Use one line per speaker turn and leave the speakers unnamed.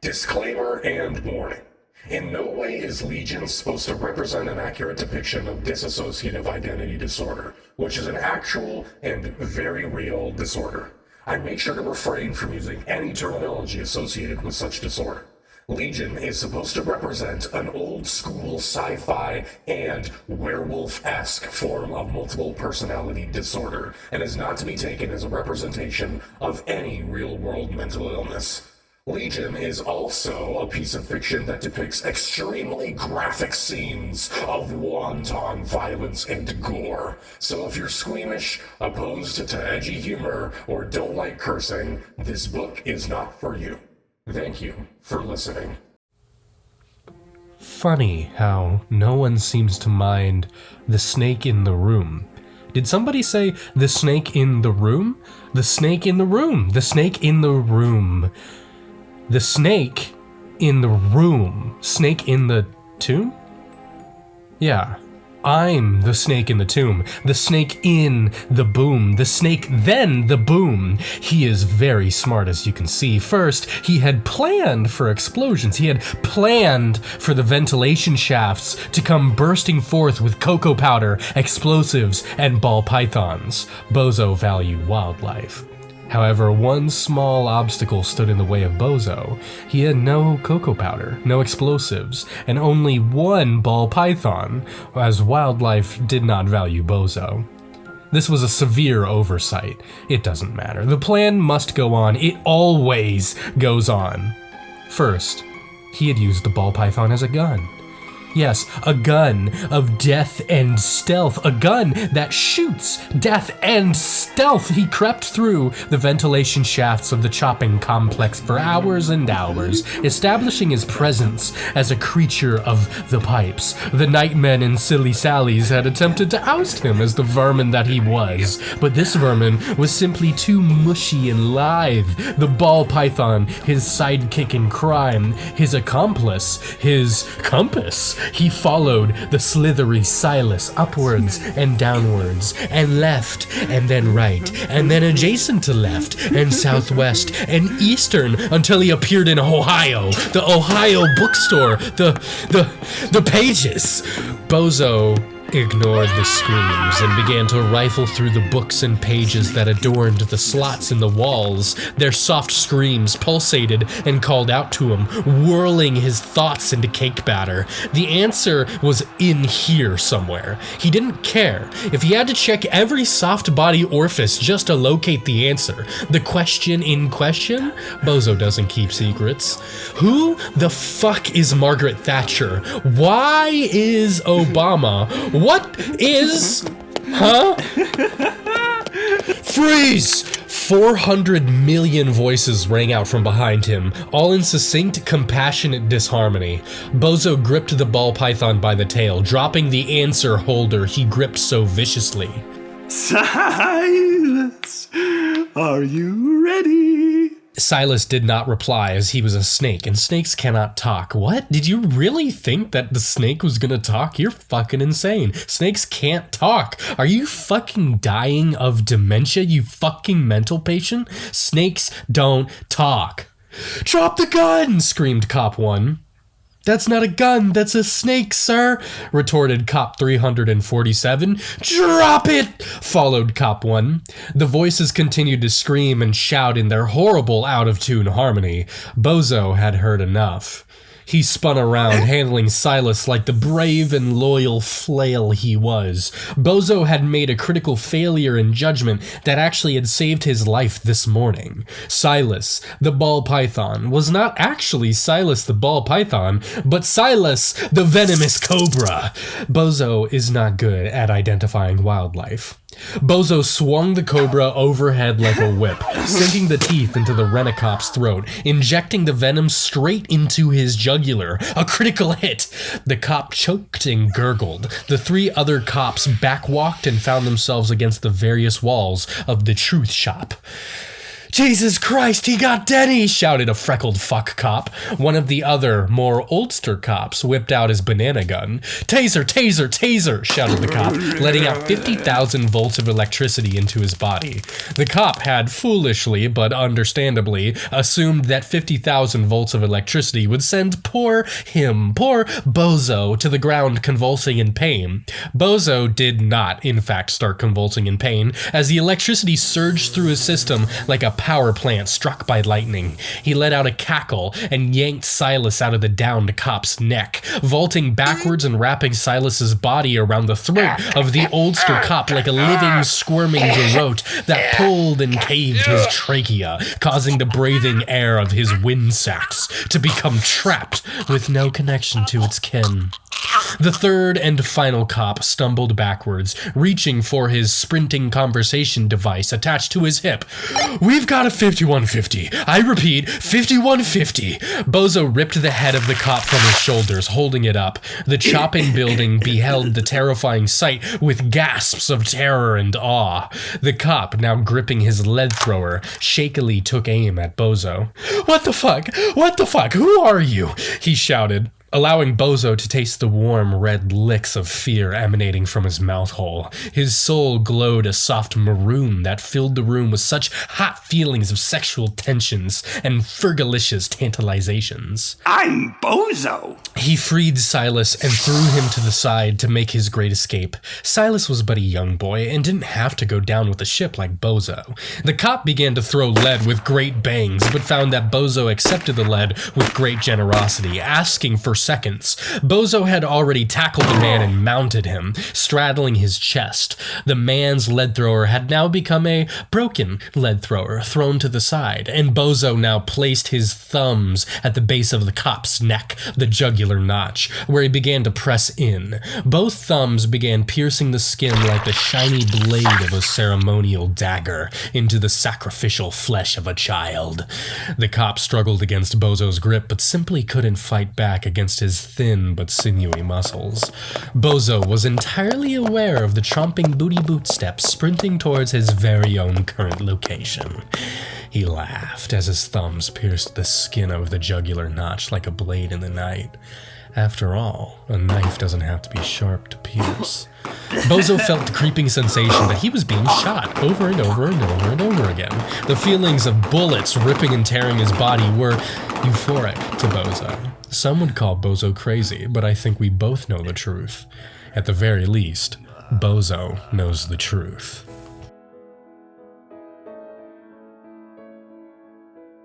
Disclaimer and warning. In no way is Legion supposed to represent an accurate depiction of dissociative identity disorder, which is an actual and very real disorder. I make sure to refrain from using any terminology associated with such disorder. Legion is supposed to represent an old-school sci-fi and werewolf-esque form of multiple personality disorder, and is not to be taken as a representation of any real-world mental illness. Legion is also a piece of fiction that depicts extremely graphic scenes of wanton violence and gore. So if you're squeamish, opposed to edgy humor, or don't like cursing, this book is not for you. Thank you for listening.
Funny how no one seems to mind the snake in the room. Did somebody say the snake in the room? The snake in the room. The snake in the room. The snake in the room. Snake in the tomb? Yeah. I'm the snake in the tomb. The snake in the boom. The snake then the boom. He is very smart, as you can see. First, he had planned for explosions. He had planned for the ventilation shafts to come bursting forth with cocoa powder, explosives, and ball pythons. BOZO valued wildlife. However, one small obstacle stood in the way of BOZO. He had no cocoa powder, no explosives, and only one ball python, as wildlife did not value BOZO. This was a severe oversight. It doesn't matter. The plan must go on. It always goes on. First, he had used the ball python as a gun. Yes, a gun of death and stealth. A gun that shoots death and stealth. He crept through the ventilation shafts of the chopping complex for hours and hours, establishing his presence as a creature of the pipes. The nightmen and silly sallies had attempted to oust him as the vermin that he was, but this vermin was simply too mushy and lithe. The ball python, his sidekick in crime, his accomplice, his compass. He followed the slithery Silas upwards and downwards, and left, and then right, and then adjacent to left, and southwest, and eastern, until he appeared in Ohio, the Ohio bookstore, the pages. BOZO ignored the screams and began to rifle through the books and pages that adorned the slots in the walls. Their soft screams pulsated and called out to him, whirling his thoughts into cake batter. The answer was in here somewhere. He didn't care. If he had to check every soft body orifice just to locate the answer. The question in question? BOZO doesn't keep secrets. Who the fuck is Margaret Thatcher? Why is Obama? What is... Huh? Freeze! 400 million voices rang out from behind him, all in succinct, compassionate disharmony. BOZO gripped the ball python by the tail, dropping the answer holder he gripped so viciously.
Silas, are you ready?
Silas did not reply, as he was a snake, and snakes cannot talk. What? Did you really think that the snake was gonna talk? You're fucking insane. Snakes can't talk. Are you fucking dying of dementia, you fucking mental patient? Snakes don't talk. Drop the gun! Screamed Cop 1. That's not a gun, that's a snake, sir, retorted Cop 347. Drop it, followed Cop 1. The voices continued to scream and shout in their horrible out-of-tune harmony. BOZO had heard enough. He spun around, handling Silas like the brave and loyal flail he was. BOZO had made a critical failure in judgment that actually had saved his life this morning. Silas, the ball python, was not actually Silas the ball python, but Silas the venomous cobra. BOZO is not good at identifying wildlife. BOZO swung the cobra overhead like a whip, sinking the teeth into the Renacop's throat, injecting the venom straight into his jugular. A critical hit! The cop choked and gurgled. The three other cops backwalked and found themselves against the various walls of the truth shop. Jesus Christ, he got Denny, shouted a freckled fuck cop. One of the other, more oldster cops whipped out his banana gun. Taser, taser, taser, shouted the cop, letting out 50,000 volts of electricity into his body. The cop had foolishly, but understandably, assumed that 50,000 volts of electricity would send poor BOZO, to the ground convulsing in pain. BOZO did not, in fact, start convulsing in pain, as the electricity surged through his system like a power plant struck by lightning. He let out a cackle and yanked Silas out of the downed cop's neck, vaulting backwards and wrapping Silas's body around the throat of the oldster cop like a living, squirming garrote that pulled and caved his trachea, causing the breathing air of his wind sacs to become trapped with no connection to its kin. The third and final cop stumbled backwards, reaching for his sprinting conversation device attached to his hip. We've got a 5150. I repeat, 5150. BOZO ripped the head of the cop from his shoulders, holding it up. The chopping building beheld the terrifying sight with gasps of terror and awe. The cop, now gripping his lead thrower, shakily took aim at BOZO. What the fuck? What the fuck? Who are you? He shouted, allowing BOZO to taste the warm red licks of fear emanating from his mouth hole. His soul glowed a soft maroon that filled the room with such hot feelings of sexual tensions and fergalicious tantalizations.
I'm BOZO!
He freed Silas and threw him to the side to make his great escape. Silas was but a young boy and didn't have to go down with the ship like BOZO. The cop began to throw lead with great bangs, but found that BOZO accepted the lead with great generosity, asking for seconds. BOZO had already tackled the man and mounted him, straddling his chest. The man's lead thrower had now become a broken lead thrower thrown to the side, and BOZO now placed his thumbs at the base of the cop's neck, the jugular notch, where he began to press in. Both thumbs began piercing the skin like the shiny blade of a ceremonial dagger into the sacrificial flesh of a child. The cop struggled against BOZO's grip, but simply couldn't fight back against his thin but sinewy muscles. BOZO was entirely aware of the chomping booty bootsteps sprinting towards his very own current location. He laughed as his thumbs pierced the skin of the jugular notch like a blade in the night. After all, a knife doesn't have to be sharp to pierce. BOZO felt the creeping sensation that he was being shot over and over and over and over again. The feelings of bullets ripping and tearing his body were euphoric to BOZO. Some would call BOZO crazy, but I think we both know the truth. At the very least, BOZO knows the truth.